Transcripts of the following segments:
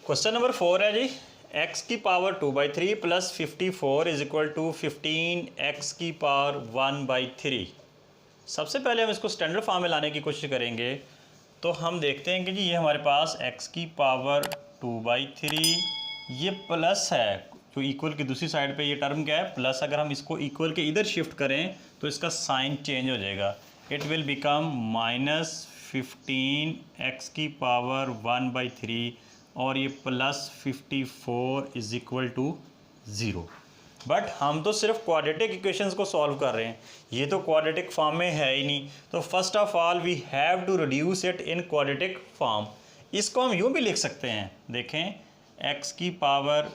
Question number 4 है जी, x की power 2/3 plus 54 is equal to 15 x की पावर 1/3। सबसे पहले हम इसको स्टैंडर्ड फॉर्म में लाने की कोशिश करेंगे। तो हम देखते हैं कि जी ये हमारे पास x की पावर 2/3 ये प्लस है, जो इक्वल की दूसरी साइड पे ये टर्म क्या है, प्लस। अगर हम इसको इक्वल के इधर शिफ्ट करें तो इसका साइन चेंज हो जाएगा, इट विल बिकम -15 x की पावर 1/3 और ये plus 54 is equal to 0। But हम तो सिर्फ क्वाड्रेटिक इक्वेशंस को सॉल्व कर रहे हैं, ये तो क्वाड्रेटिक फॉर्म में है ही नहीं। तो first of all we have to reduce it in quadratic form. इसको हम यूँ भी लिख सकते हैं, देखें x की पावर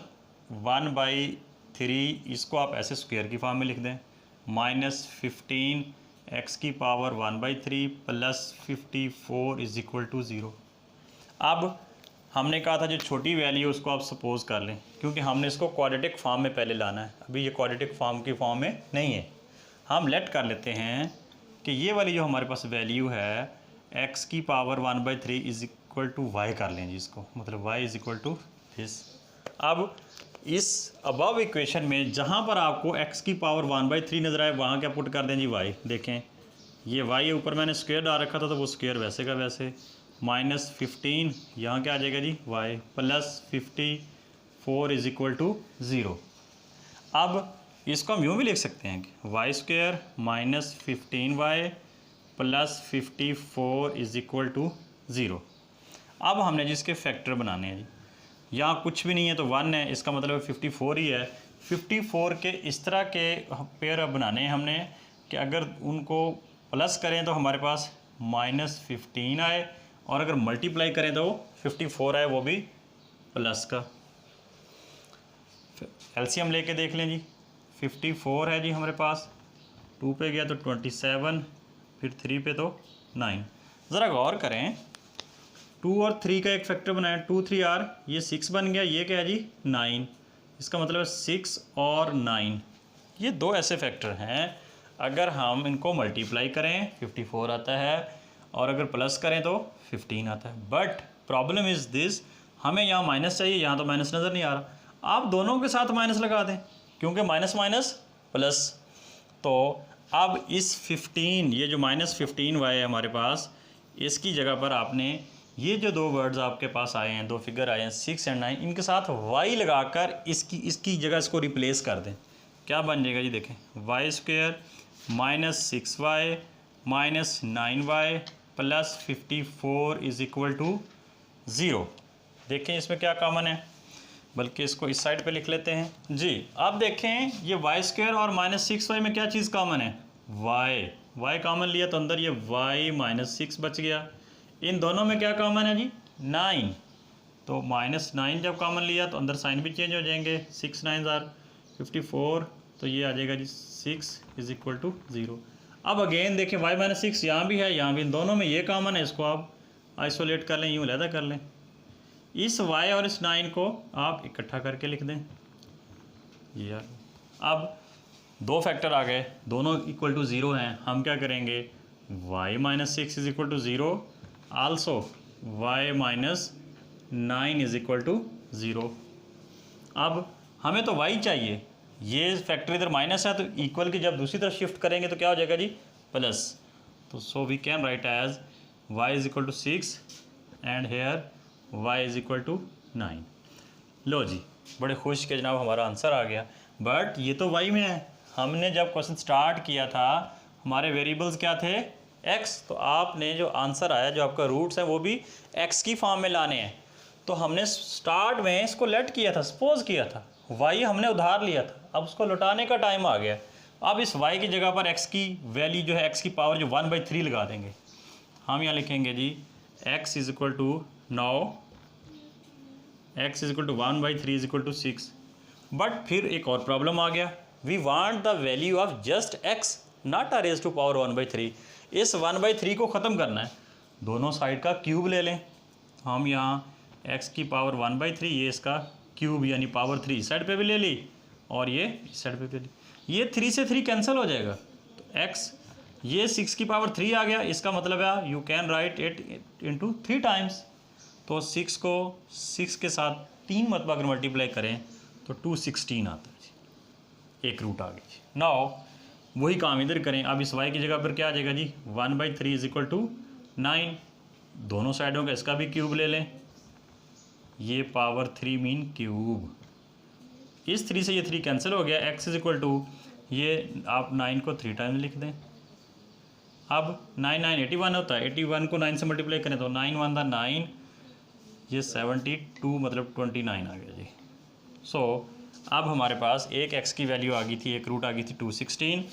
1/3, इसको आप ऐसे स्क्वायर की फॉर्म में लिख दें, -15 x की power 1/3 plus 54 is equal to 0। अब हमने कहा था जो छोटी वैल्यू उसको आप सपोज कर लें, क्योंकि हमने इसको क्वाड्रेटिक फॉर्म में पहले लाना है, अभी ये क्वाड्रेटिक फॉर्म की फॉर्म में नहीं है। हम लेट कर लेते हैं कि ये वाली जो हमारे पास वैल्यू है x की power 1/3 is equal to y कर लें जी इसको, मतलब y is equal to this. अब इस अबव इक्वेशन में जहाँ पर आपको x की पावर 1/3 नज़र आए वहाँ क्या पुट कर दें जी y। देखें ये y ऊपर मैंने स्क्वायर डाल रखा था तो वो स्क्वायर वैसे का वैसे, -15 यहाँ क्या आ जाएगा जी y plus 54 is equal to 0। अब इसको हम यूँ भी लिख सकते हैं कि y square -15y plus 54 is equal to 0। अब हमने जिसके फैक्टर बनाने हैं जी, यहाँ कुछ भी नहीं है तो 1 है, इसका मतलब 54 ही है। 54 के इस तरह के पेयर बनाने हैं हमने कि अगर उनको प्लस करें तो हमारे पास -15 आए, और अगर मल्टीप्लाई करें तो 54 आए, वो भी प्लस का। एलसीएम लेके देख लें जी, 54 है जी हमारे पास, 2 पे गया तो 27, फिर 3 पे तो 9। ज़रा गौर करें, 2 और 3 का एक फैक्टर बनाया, 2 3 आर, ये 6 बन गया, ये क्या है जी 9। इसका मतलब है 6 और 9, ये दो ऐसे फैक्टर हैं अगर हम इनको मल्टीप्लाई करें 54 आता है, और अगर प्लस करें तो 15 आता है। बट प्रॉब्लम इज़ दिस, हमें यहाँ माइनस चाहिए, यहाँ तो माइनस नज़र नहीं आ रहा। आप दोनों के साथ माइनस लगा दें, क्योंकि माइनस माइनस प्लस। तो अब इस 15, ये जो -15y है हमारे पास, इसकी जगह पर आपने ये जो दो वर्ड्स आपके पास आए हैं, दो फिगर आए हैं 6 और 9, इनके साथ y लगाकर इसकी जगह इसको रिप्लेस कर दें। क्या बन जाएगा जी, देखें y square -6y -9y plus 54 is equal to 0। देखें इसमें क्या कॉमन है, बल्कि इसको इस साइड पे लिख लेते हैं जी। अब देखें ये वाई स्क्वायर और -6y में क्या चीज़ कॉमन है, y कॉमन लिया तो अंदर ये y -6 बच गया। इन दोनों में क्या कॉमन है जी 9, तो -9 जब कॉमन लिया तो अंदर साइन भी चेंज हो जाएंगे, 6 9 आर 54, तो ये आ जाएगा जी 6 इज इक्वल टू 0। अब अगेन देखें y -6 यहाँ भी है, यहाँ भी, इन दोनों में ये कॉमन है, इसको आप आइसोलेट कर लें, यूँ अलहदा कर लें। इस y और इस 9 को आप इकट्ठा करके लिख दें ये यार। अब दो फैक्टर आ गए, दोनों इक्वल टू 0 हैं, हम क्या करेंगे, y -6 is equal to 0, also y -9 is equal to 0। अब हमें तो y चाहिए, ये फैक्टर इधर माइनस है, तो इक्वल की जब दूसरी तरफ शिफ्ट करेंगे तो क्या हो जाएगा जी प्लस। तो so we can write as y is equal to 6 and here y is equal to 9। लो जी, बड़े खुश के जनाब हमारा आंसर आ गया। बट ये तो y में है, हमने जब क्वेश्चन स्टार्ट किया था हमारे वेरिएबल्स क्या थे x, तो आपने जो आंसर आया, जो आपका रूट्स है वो भी x की फॉर्म में लाने हैं। तो हमने स्टार्ट में इसको लेट किया था, सपोज किया था, y हमने उधार लिया था, अब उसको लौटाने का टाइम आ गया। अब इस y की जगह पर x की वैल्यू जो है, x की पावर जो 1/3 लगा देंगे। हम यहाँ लिखेंगे जी x is equal to, now x is equal to 1/3 is equal to 6। But फिर एक और प्रॉब्लम आ गया, we want the value of just x, not a raise to power 1/3। इस 1/3 को ख़त्म करना है, दोनों साइड का क्यूब ले लें। हम यहाँ x की पावर 1/3, ये इसका क्यूब यानी पावर 3 इस साइड पे भी ले ली, और ये इस साइड पे भी ली, ये 3 से 3 कैंसिल हो जाएगा, तो x, ये 6 की पावर 3 आ गया, इसका मतलब है you can write it into 3 times. तो 6 को 6 के साथ 3 मरतबा अगर मल्टीप्लाई करें तो 216 आता है जी, एक रूट आ गई जी। नाउ वही काम इधर करें। अब इस y की जगह पर क्या आ जाएगा जी, 1/3 इज इक्वल टू 9। दोनों साइडों का इसका भी क्यूब ले लें, ये पावर 3 मीन क्यूब। इस 3 से ये 3 कैंसिल हो गया। x इज इक्वल टू ये आप 9 को 3 टाइम्स लिख दें। अब 9 9 81 होता है, 81 को 9 से मल्टीप्लाई करें तो 9 1 9, ये 72 मतलब 29 आ गया जी। सो अब हमारे पास एक x की वैल्यू आ गई थी, एक रूट आ गई थी 216,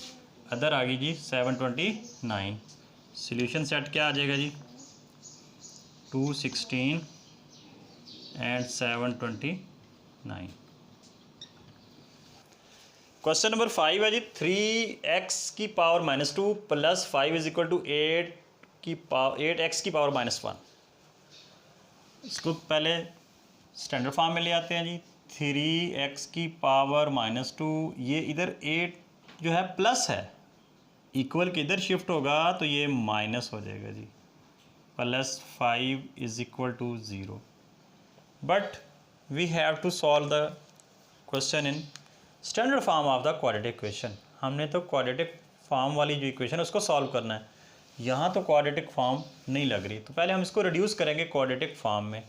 अदर आ गई जी 729। सॉल्यूशन सेट क्या आ जाएगा जी, 216 एंड 729। क्वेश्चन नंबर 5 है जी, 3x की power -2 plus 5 is equal to 8x की पावर -1। इसको पहले स्टैंडर्ड फॉर्म में ले आते हैं जी। 3x की पावर -2, ये इधर 8 जो है प्लस है, इक्वल के इधर शिफ्ट होगा तो ये माइनस हो जाएगा जी, plus 5 is equal to 0। But we have to solve the question in standard form of the quadratic equation. हमने तो क्वाड्रेटिक फॉर्म वाली जो इक्वेशन है उसको सॉल्व करना है। यहाँ तो क्वाड्रेटिक फॉर्म नहीं लग रही, तो पहले हम इसको रिड्यूस करेंगे क्वाड्रेटिक फॉर्म में।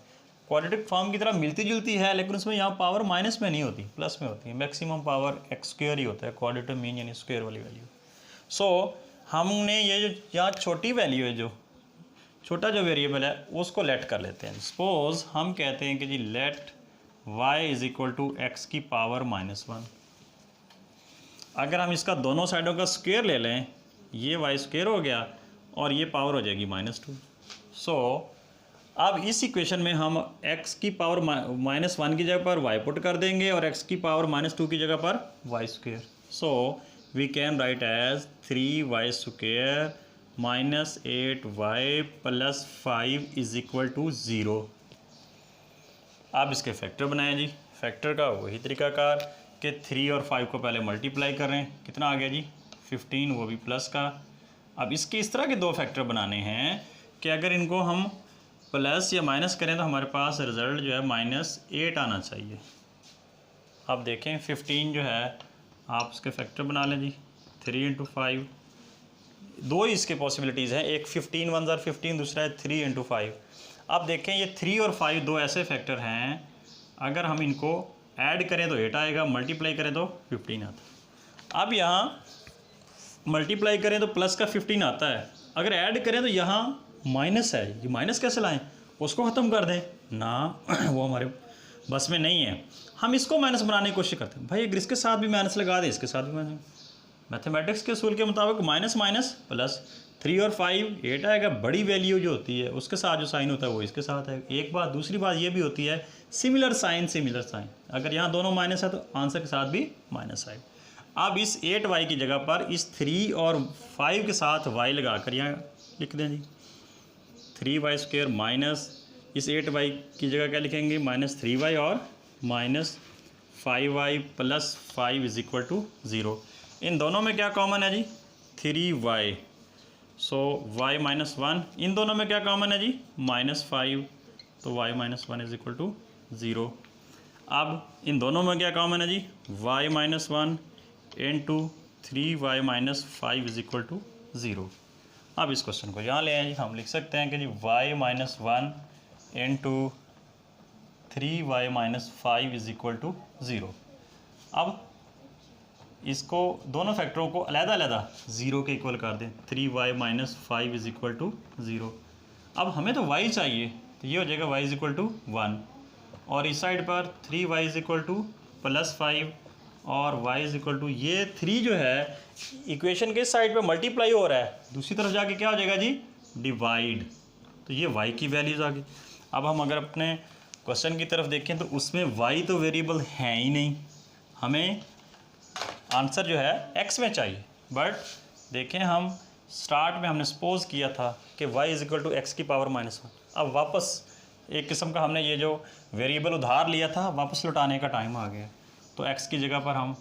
क्वाड्रेटिक फॉर्म की तरह मिलती जुलती है, लेकिन उसमें यहाँ पावर माइनस में नहीं होती, प्लस में होती है। मैक्सिमम पावर x स्क्वायर ही होता है, क्वाड्रेटिक मीन यानी स्क्वायर वाली वैल्यू। सो हमने ये जो यहाँ छोटी वैल्यू है, जो छोटा जो वेरिएबल है उसको लेट कर लेते हैं। सपोज हम कहते हैं कि जी let y is equal to x की पावर -1। अगर हम इसका दोनों साइडों का स्क्वायर ले लें, ये y स्क्वायर हो गया और ये पावर हो जाएगी -2। सो अब इस इक्वेशन में हम x की पावर -1 की जगह पर y पुट कर देंगे और x की पावर -2 की जगह पर y square. So we can write as 3y square -8y plus 5 is equal to 0। अब इसके फैक्टर बनाएं जी। फैक्टर का वही तरीकाकार कि 3 और 5 को पहले मल्टीप्लाई करें, कितना आ गया जी 15, वो भी प्लस का। अब इसके इस तरह के दो फैक्टर बनाने हैं कि अगर इनको हम प्लस या माइनस करें तो हमारे पास रिज़ल्ट जो है -8 आना चाहिए। अब देखें 15 जो है आप इसके फैक्टर बना लें जी, 3 × 5। दो ही इसके पॉसिबिलिटीज़ हैं, एक 15 1 ज़र 15, दूसरा है 3 × 5। अब देखें ये 3 और 5 दो ऐसे फैक्टर हैं, अगर हम इनको ऐड करें तो 8 आएगा, मल्टीप्लाई करें तो 15 आता है। अब यहाँ मल्टीप्लाई करें तो प्लस का 15 आता है, अगर ऐड करें तो यहाँ माइनस है, ये माइनस कैसे लाएं, उसको ख़त्म कर दें ना, वो हमारे बस में नहीं है। हम इसको माइनस बनाने की कोशिश करते हैं, भाई अगर इसके साथ भी माइनस लगा दें, इसके साथ भी माइनस। मैथमेटिक्स के असूल के मुताबिक माइनस माइनस प्लस, 3 और 5 8 आएगा। बड़ी वैल्यू जो होती है उसके साथ जो साइन होता है वो इसके साथ है। एक बात, दूसरी बात ये भी होती है सिमिलर साइन सिमिलर साइन, अगर यहाँ दोनों माइनस है तो आंसर के साथ भी माइनस आए। अब इस 8y की जगह पर इस 3 और 5 के साथ y लगा कर यहाँ लिख दें जी, 3y स्क्वायर माइनस इस 8y की जगह क्या लिखेंगे, -3y और -5y plus 5 is equal to 0। इन दोनों में क्या कॉमन है जी, 3y। सो y -1, इन दोनों में क्या कॉमन है जी, -5, तो y -1 इज इक्वल टू 0। अब इन दोनों में क्या कॉमन है जी, y -1 into 3y -5 is equal to 0। अब इस क्वेश्चन को यहाँ ले आए जी, हम लिख सकते हैं कि जी y -1 into 3y -5 is equal to 0। अब इसको दोनों फैक्टरों को अलग-अलग 0 के इक्वल कर दें, 3y -5 इज इक्वल टू 0। अब हमें तो y चाहिए, तो ये हो जाएगा y इज इक्वल टू 1, और इस साइड पर 3y इज इक्वल टू +5 और y इज इक्वल टू, ये 3 जो है इक्वेशन के साइड पे मल्टीप्लाई हो रहा है, दूसरी तरफ जाके क्या हो जाएगा जी, डिवाइड। तो ये y की वैल्यूज़ आ गई। अब हम अगर अपने क्वेश्चन की तरफ देखें तो उसमें y तो वेरिएबल है ही नहीं, हमें आंसर जो है x में चाहिए। बट देखें हम स्टार्ट में हमने सपोज किया था कि y is equal to x की पावर -1। अब वापस एक किस्म का हमने ये जो वेरिएबल उधार लिया था वापस लौटाने का टाइम आ गया, तो x की जगह पर हम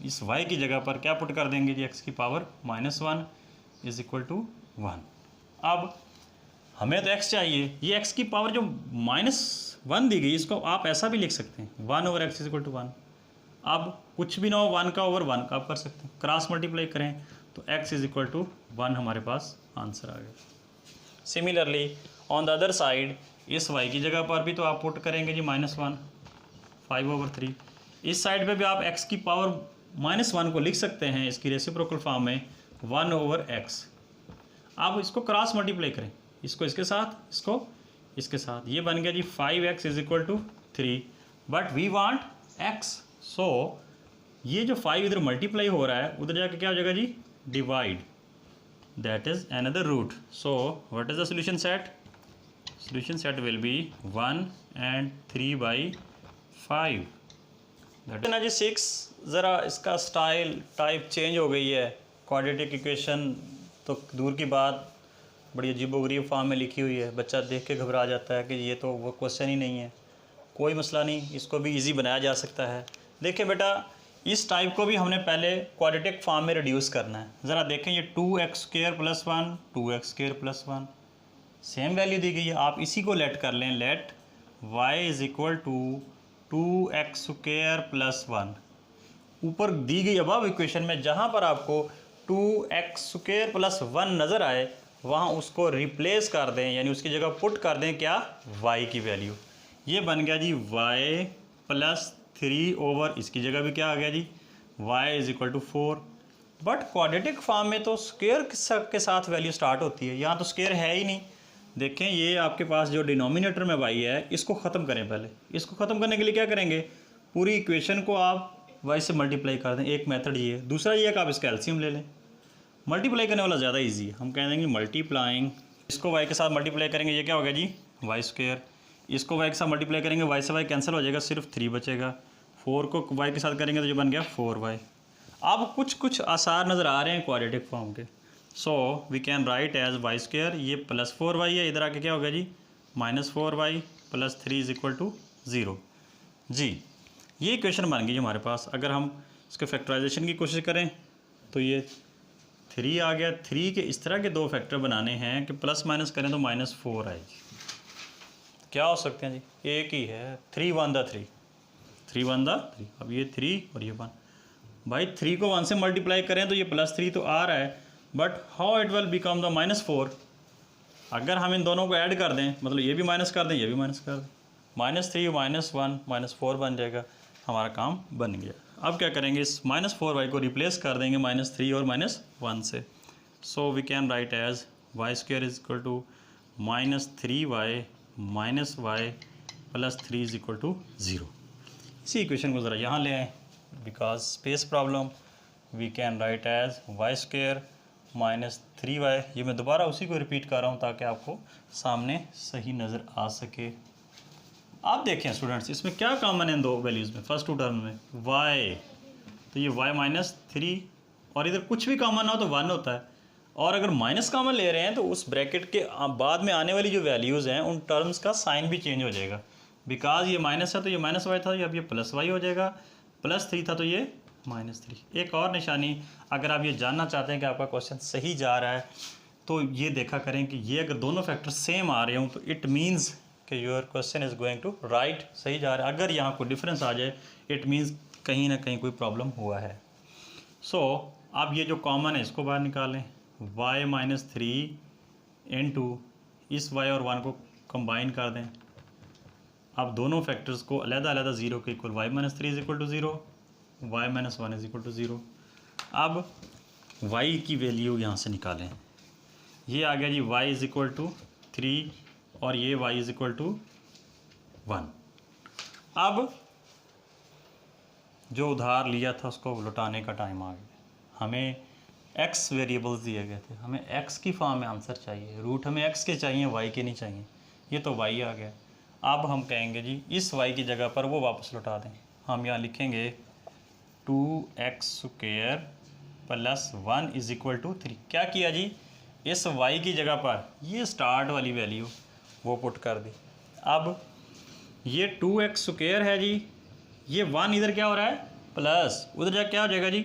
इस y की जगह पर क्या पुट कर देंगे जी, x की पावर -1 इज इक्वल टू 1। अब हमें तो एक्स चाहिए, ये एक्स की पावर जो -1 दी गई इसको आप ऐसा भी लिख सकते हैं 1/x = 1। अब कुछ भी ना हो 1 का ओवर 1 का आप कर सकते हैं, क्रॉस मल्टीप्लाई करें तो x = 1 हमारे पास आंसर आ गया। Similarly on the other side इस y की जगह पर भी तो आप पुट करेंगे जी -1, 5/3। इस साइड पे भी आप x की पावर -1 को लिख सकते हैं इसकी रेसिप्रोकल फॉर्म में 1/x। आप इसको क्रॉस मल्टीप्लाई करें, इसको इसके साथ, इसको इसके साथ, ये बन गया जी 5x = 3, but we want x। So ये जो 5 इधर मल्टीप्लाई हो रहा है उधर जाके क्या हो जाएगा जी divide, that is another root. So what is the solution set? Solution set will be 1 and 3/5। That is ना जी 6। ज़रा इसका स्टाइल टाइप चेंज हो गई है, क्वाड्रेटिक इक्वेशन तो दूर की बात बड़ी अजीबोगरीब फॉर्म में लिखी हुई है, बच्चा देख के घबरा जाता है कि ये तो वो क्वेश्चन ही नहीं है। कोई मसला नहीं, इसको भी इजी बनाया जा सकता है। देखिए बेटा इस टाइप को भी हमने पहले क्वाड्रेटिक फॉर्म में रिड्यूस करना है। ज़रा देखें ये 2x² + 1 2x² + 1 सेम वैल्यू दी गई है, आप इसी को लेट कर लें, लेट y = 2x² + 1। ऊपर दी गई अबव इक्वेशन में जहाँ पर आपको 2x² + 1 नज़र आए वहाँ उसको रिप्लेस कर दें, यानी उसकी जगह पुट कर दें क्या, y की वैल्यू। ये बन गया जी y + 3 इसकी जगह भी क्या आ गया जी y = 4। बट क्वाड्रेटिक फॉर्म में तो स्क्वायर के साथ वैल्यू स्टार्ट होती है, यहाँ तो स्क्वायर है ही नहीं। देखें ये आपके पास जो डिनोमिनेटर में y है इसको ख़त्म करें। पहले इसको ख़त्म करने के लिए क्या करेंगे, पूरी इक्वेशन को आप y से मल्टीप्लाई कर दें, एक मेथड ये है। दूसरा ये है कि आप इसका एलसीएम ले लें, मल्टीप्लाई करने वाला ज़्यादा इजी है। हम कह देंगे मल्टीप्लाइंग, इसको y के साथ मल्टीप्लाई करेंगे, ये क्या हो गया जी y²। इसको y के साथ मल्टीप्लाई करेंगे, y से y कैंसिल हो जाएगा, सिर्फ 3 बचेगा। 4 को y के साथ करेंगे तो ये बन गया 4y। अब कुछ आसार नज़र आ रहे हैं क्वाड्रेटिक फॉर्म के। So we can write as y², ये +4y है, इधर आके क्या हो गया जी -4y + 3 = 0 जी। ये इक्वेशन बन गई हमारे पास। अगर हम इसके फैक्टराइजेशन की कोशिश करें तो ये 3 आ गया। 3 के इस तरह के दो फैक्टर बनाने हैं कि प्लस माइनस करें तो -4 आएगी। क्या हो सकते हैं जी, एक ही है, 3 1 द 3, 3 1 द 3। अब ये 3 और ये 1, भाई 3 को 1 से मल्टीप्लाई करें तो ये +3 तो आ रहा है, but how it will become the -4। अगर हम इन दोनों को ऐड कर दें, मतलब ये भी माइनस कर दें, ये भी माइनस कर दें, -3 -1 -4 बन जाएगा, हमारा काम बन गया। अब क्या करेंगे, इस -4y को रिप्लेस कर देंगे -3 और -1 से। So we can write as y² = -3y -y + 3 = 0। इसी इक्वेशन को ज़रा यहाँ ले आएँ, because space problem. We can write as y² -3y। ये मैं दोबारा उसी को रिपीट कर रहा हूँ ताकि आपको सामने सही नज़र आ सके। आप देखें स्टूडेंट्स, इसमें क्या कॉमन है इन दो वैल्यूज़ में, फर्स्ट टू टर्म में y, तो ये y -3, और इधर कुछ भी कॉमन ना हो तो 1 होता है। और अगर माइनस कॉमन ले रहे हैं तो उस ब्रैकेट के बाद में आने वाली जो वैल्यूज़ हैं उन टर्म्स का साइन भी चेंज हो जाएगा। बिकॉज ये माइनस है तो ये -y था, अब ये +y हो जाएगा, +3 था तो ये -3। एक और निशानी, अगर आप ये जानना चाहते हैं कि आपका क्वेश्चन सही जा रहा है तो ये देखा करें कि ये अगर दोनों फैक्टर सेम आ रहे हों तो इट मीन्स कि your question is going to right, सही जा रहा है। अगर यहाँ कोई डिफरेंस आ जाए इट मीन्स कहीं ना कहीं कोई प्रॉब्लम हुआ है। सो आप ये जो कॉमन है इसको बाहर निकालें, y -3 इंटू इस y और 1 को कंबाइन कर दें। आप दोनों फैक्टर्स को अलग-अलग 0 के इक्वल, y -3 = 0, y -1 = 0। अब y की वैल्यू यहाँ से निकालें, ये आ गया जी y = 3 और ये y = 1। अब जो उधार लिया था उसको लौटाने का टाइम आ गया। हमें x वेरिएबल्स दिए गए थे, हमें x की फॉर्म में आंसर चाहिए, रूट हमें x के चाहिए, y के नहीं चाहिए। ये तो y आ गया। अब हम कहेंगे जी इस y की जगह पर वो वापस लौटा दें। हम यहाँ लिखेंगे 2x² + 1 = 3। क्या किया जी, इस y की जगह पर ये स्टार्ट वाली वैल्यू वो पुट कर दी। अब ये 2x² है जी, ये 1 इधर क्या हो रहा है प्लस, उधर जा क्या हो जाएगा जी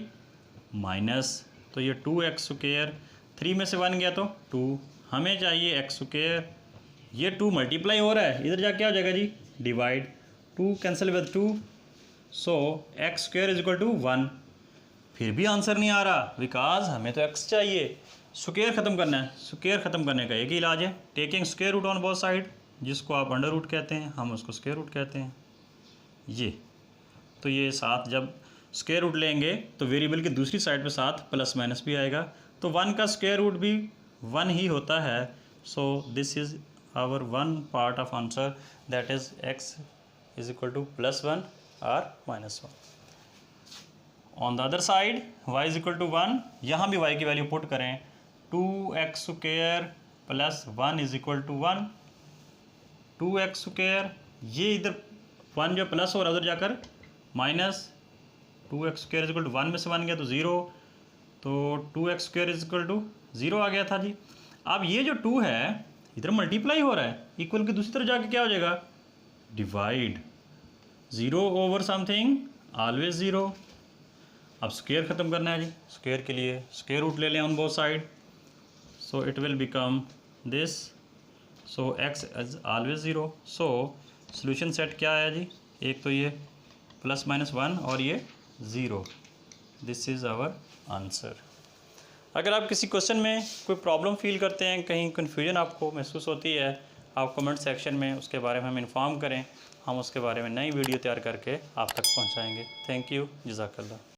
माइनस, तो ये 2x², 3 में से 1 गया तो 2, हमें चाहिए x² ये 2 मल्टीप्लाई हो रहा है, इधर जाके क्या हो जाएगा जी, divide, 2 cancel with 2, so x square is equal to 1। फिर भी आंसर नहीं आ रहा बिकॉज हमें तो एक्स चाहिए। स्क्वायर ख़त्म करना है, स्क्वायर ख़त्म करने का एक ही इलाज है, taking square root on both side, जिसको आप अंडर रूट कहते हैं, हम उसको स्क्वायर रूट कहते हैं। ये तो ये साथ जब स्क्वायर रूट लेंगे तो वेरिएबल की दूसरी साइड पे साथ प्लस माइनस भी आएगा, तो 1 का स्क्वायर रूट भी 1 ही होता है। So this is our one part of answer, that is x is equal to +1 और -1। On the other side y is equal to 1, यहाँ भी y की वैल्यू पुट करें, 2x square plus 1 is equal to 1, 2x square, ये इधर 1 जो plus हो रहा है उधर जाकर minus, 2x square is equal to 1 में से 1 गया तो 0, तो 2x square is equal to 0 आ गया था जी। अब ये जो 2 है इधर मल्टीप्लाई हो रहा है, इक्वल की दूसरी तरफ जाके क्या हो जाएगा, डिवाइड, 0 ओवर समथिंग ऑलवेज 0। अब स्क्वायर ख़त्म करना है जी, स्क्वायर के लिए स्क्वायर रूट ले लें on both side, so it will become this, so x is always 0। So solution set क्या आया जी, एक तो ये +-1 और ये 0, दिस इज़ आवर आंसर। अगर आप किसी क्वेश्चन में कोई प्रॉब्लम फील करते हैं, कहीं कन्फ्यूजन आपको महसूस होती है, आप कमेंट सेक्शन में उसके बारे में हमें इन्फॉर्म करें, हम उसके बारे में नई वीडियो तैयार करके आप तक पहुंचाएंगे। थैंक यू, जज़ाकल्लाह।